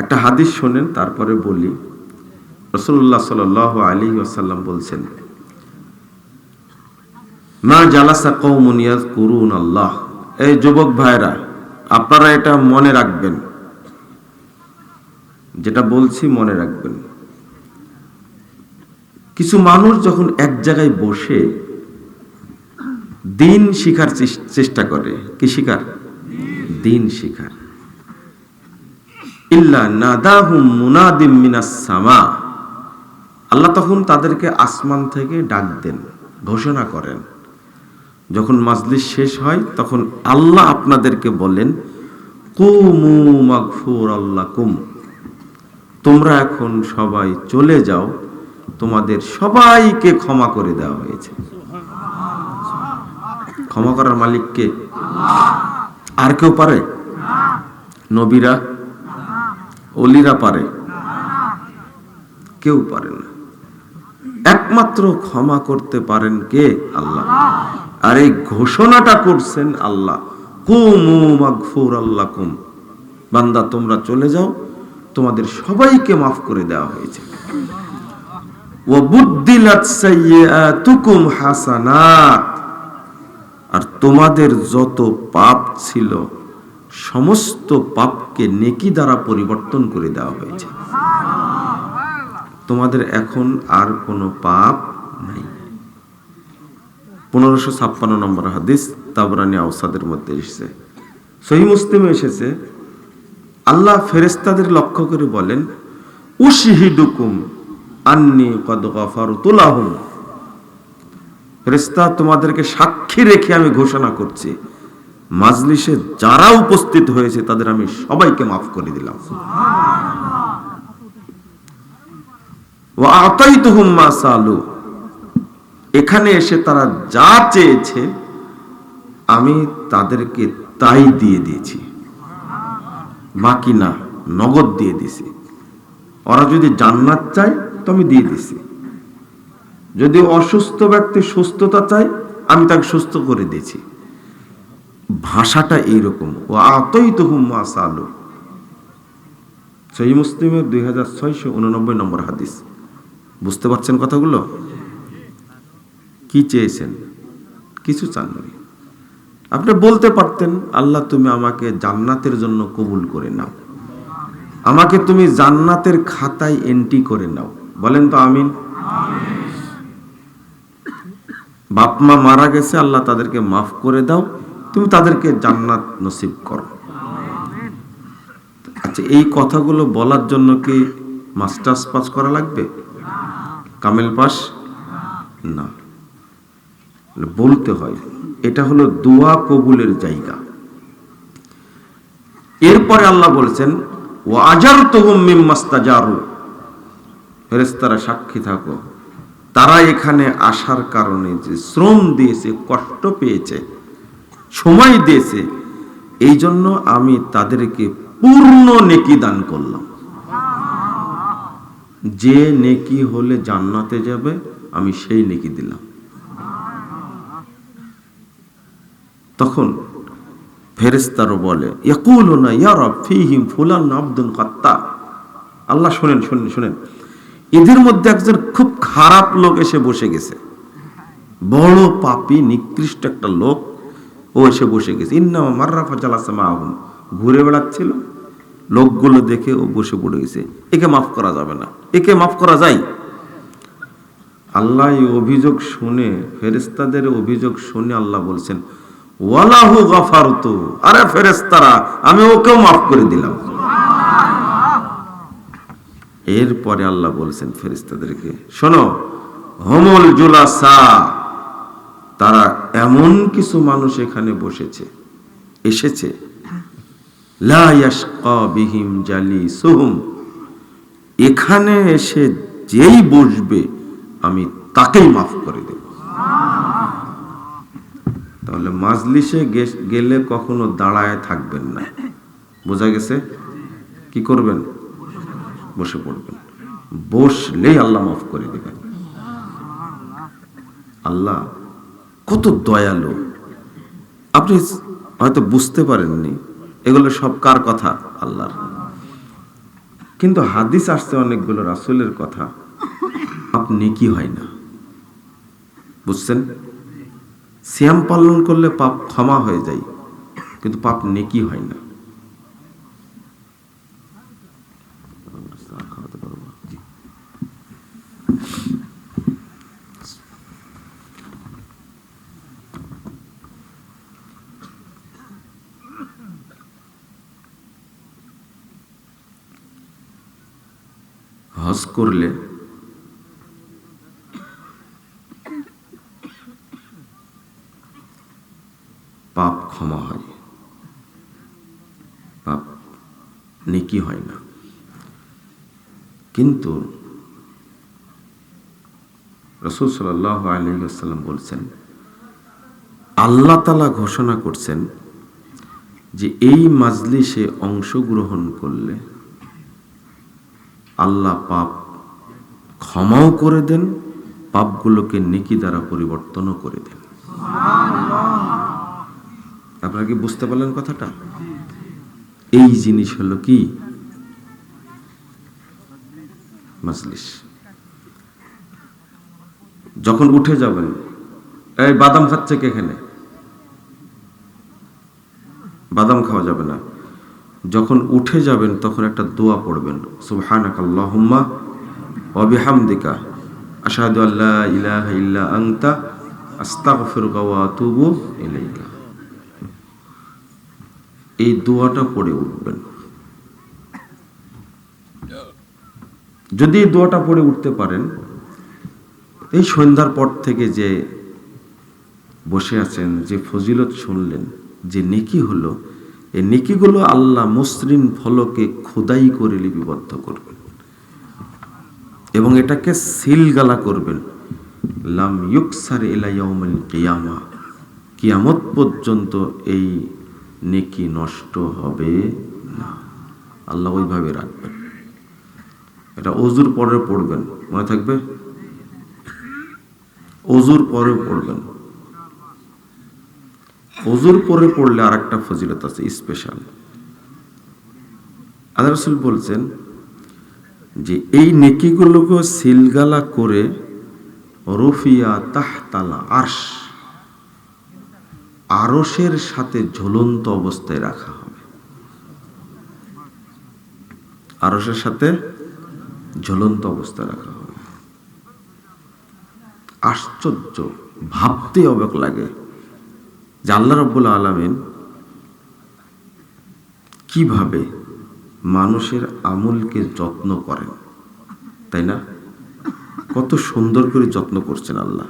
একটা হাদিস শোনেন, তারপরে বলি। রাসূলুল্লাহ সাল্লাল্লাহু আলাইহি ওয়াসাল্লাম বলছেন, মা জালাসা কওমুন ইয়াযকুরুন আল্লাহ। এই যুবক ভাইরা, আপনারা এটা মনে রাখবেন, যেটা বলছি মনে রাখবেন। কিছু মানুষ যখন এক জায়গায় বসে দিন শিখার চেষ্টা করে, কি শিখার? দিন শিখার। ইল্লা নাদাহুম মুনাদিম মিনাস সামা, আল্লাহ তখন তাদেরকে আসমান থেকে ডাক দেন, ঘোষণা করেন। যখন মাজলিস শেষ হয় তখন আল্লাহ আপনাদেরকে বলেন, কুমু মাগফুরাল্লাকুম, তোমরা এখন সবাই চলে যাও, তোমাদের সবাইকে ক্ষমা করে দেওয়া হয়েছে। ক্ষমা করার মালিক কে? আর কেউ পারে? নবীরা, ওলিরা পারে? কেউ পারে না। একমাত্র ক্ষমা করতে পারেন কে? আল্লাহ। আর এই ঘোষণাটা করছেন আল্লাহ, কুমু মাগফুরাল্লাকুম, বান্দা তোমরা চলে যাও, তোমাদের সবাইকে মাফ করে দেওয়া হয়েছে। ওয়া বুদ্দিলাত সাইয়্যাতুকুম হাসানাত, আর তোমাদের যত পাপ ছিল সমস্ত পাপকে নেকি দ্বারা পরিবর্তন করে দেওয়া হয়েছে। তোমাদের এখন আর কোনো পাপ নাই। 1556 নম্বর হাদিস, তাবরানী আওসাদের মধ্যে এসেছে, সহিহ মুসলিমে এসেছে। আল্লাহ ফেরেশতাদের লক্ষ্য করে বলেন, উশহিদুকুম আন্নী কদ গফারতু লাহুম, ফেরেশতা তোমাদেরকে সাক্ষী রেখে আমি ঘোষণা করছি, মাজলিসে যারা উপস্থিত হয়েছে তাদের আমি সবাইকে মাফ করে দিলাম। ওয়া আতাইতুহুম মা সালু, এখানে এসে তারা যা চেয়েছে আমি তাদেরকে তাই দিয়ে দিয়েছি, বাকি না, নগদ দিয়ে দিয়েছি। ওরা যদি জান্নাত চায় তো আমি দিয়ে দিছি, যদি অসুস্থ ব্যক্তি সুস্থতা চায় আমি তাকে সুস্থ করে দিয়েছি। ভাষাটা এইরকম, ও আতাইতুহুম মা সালু। সহিহ মুসলিমের 2689 নম্বর হাদিস। বুঝতে পারছেন কথাগুলো? কি চেয়েছেন? কিছু চাননি। আপনি বলতে পারতেন, আল্লাহ তুমি আমাকে জান্নাতের জন্য কবুল করে নাও, আমাকে তুমি জান্নাতের খাতায় এন্ট্রি করে নাও। বলেন তো আমিন। বাপ মা মারা গেছে, আল্লাহ তাদেরকে মাফ করে দাও, তুমি তাদেরকে জান্নাত নসিব করো। আচ্ছা, এই কথাগুলো বলার জন্য কি মাস্টার্স পাস করা লাগবে? কামেল পাস না, বলতে হয়। এটা হলো দোয়া কবুলের জায়গা। এরপরে আল্লাহ বলেছেন, ওয়া আজারতুহুম মিম্মাস্তাজারু, ফেরেশতারা সাক্ষী থাকো, তারা এখানে আসার কারণে যে শ্রম দিয়েছে, কষ্ট পেয়েছে, সময় দিয়েছে, এই জন্য আমি তাদেরকে পূর্ণ নেকি দান করলাম। যে নেকি হলে জান্নাতে যাবে আমি সেই নেকি দিলাম। তখন ফেরেশতারা বলে, ইয়াকুলুনা ইয়া রাব ফীহিম ফুলান আবদুন কাত্তা, আল্লাহ শুনেন শুনেন শুনেন, এদের মধ্যে একজন খুব খারাপ লোক এসে বসে গেছে, বড় পাপী নিকৃষ্ট একটা লোক, ও এসে বসে গেছে। ইন্নামা মাররা ফাজালাসা মাহুম, ঘুরে বেড়াচ্ছিল, লোকগুলো দেখে ও বসে পড়ে গেছে, একে মাফ করা যাবে না। একে মাফ করা যায়? আল্লাহ এই অভিযোগ শুনে, ফেরেশতাদের অভিযোগ শুনে আল্লাহ বলছেন, ওয়ালাহু গাফারতু, আরে ফেরেশতারা আমি ওকেও মাফ করে দিলাম। এরপরে আল্লাহ বলছেন ফেরেশতাদেরকে, শোনো, হুমুল জুলাসা, তারা এমন কিছু মানুষ এখানে এসেছে, লা ইয়াশকা বিহিম জালিসুহুম, এখানে এসে যেই বসবে আমি তাকেই মাফ করে দেব। তাহলে মাজলিসে গেলে কখনো দাঁড়ায় থাকবেন না, বোঝা গেছে? কি করবেন? বসে পড়বেন, বসলেই আল্লাহ মাফ করে দেবেন। আল্লাহ কত দয়ালু, আপনি হয়তো বুঝতে পারেননি। এগুলো সব কার কথা? আল্লাহর। কিন্তু হাদিস আসছে অনেকগুলো রাসূলের কথা, পাপ নেকি হয় না। বুঝছেন? সিয়াম পালন করলে পাপ ক্ষমা হয়ে যায়, কিন্তু পাপ নেকি হয় না। হজ করলে পাপ ক্ষমা হয়, পাপ নেকি হয় না। কিন্তু রাসূল সাল্লাল্লাহু আলাইহি ওয়াসাল্লাম বলছেন, আল্লাহ তাআলা ঘোষণা করছেন যে এই মাজলিসে অংশগ্রহণ করলে আল্লাহ পাপ ক্ষমাও করে দেন, পাপগুলোকে নেকি দ্বারা পরিবর্তনও করে দেন। আপনারা কি বুঝতে পারলেন কথাটা? এই জিনিস হলো কি মাজলিস। যখন উঠে যাবেন, এই বাদাম খাচ্ছে কে এখানে? বাদাম খাওয়া যাবে না। যখন উঠে যাবেন তখন একটা দোয়া পড়বেন, সুবহানাকাল্লাহুম্মা ওয়া বিহামদিকা আশহাদু আল্লা ইলাহা ইল্লা আনতা আস্তাগফিরুকা ওয়া আতুবু ইলাইকা। এই দোয়াটা পড়ে উঠবেন। যদি এই দোয়াটা পড়ে উঠতে পারেন, এই সন্ধ্যার পর থেকে যে বসে আছেন, যে ফজিলত শুনলেন, যে নেকি হলো, এই নেকিগুলো আল্লাহ মসৃণ ফলকে খোদাই করে লিপিবদ্ধ করবেন এবং এটাকে সিলগালা করবেন, লাম ইউকসার ইলা ইয়াউমিল কিয়ামা, কিয়ামত পর্যন্ত এই নেকি নষ্ট হবে না। আল্লাহ ওইভাবে রাখবেন। এটা ওযুর পরে পড়বেন, মনে থাকবে? ওযুর পরে পড়বেন। ওযুর পরে পড়লে আরেকটা ফজিলত আছে স্পেশাল। আল্লাহ রাসূল বলছেন যে এই নেকিগুলোকে সিলগালা করে রুফিয়া তাহতাল আরশ, আরশের সাথে ঝুলন্ত অবস্থায় রাখা হবে। আরশের সাথে ঝুলন্ত অবস্থায় রাখা হবে। আশ্চর্য, ভাবতে অবাক লাগে যে আল্লাহ রাব্বুল আলামিন কিভাবে মানুষের আমলকে যত্ন করেন, তাই না? কত সুন্দর করে যত্ন করছেন আল্লাহ।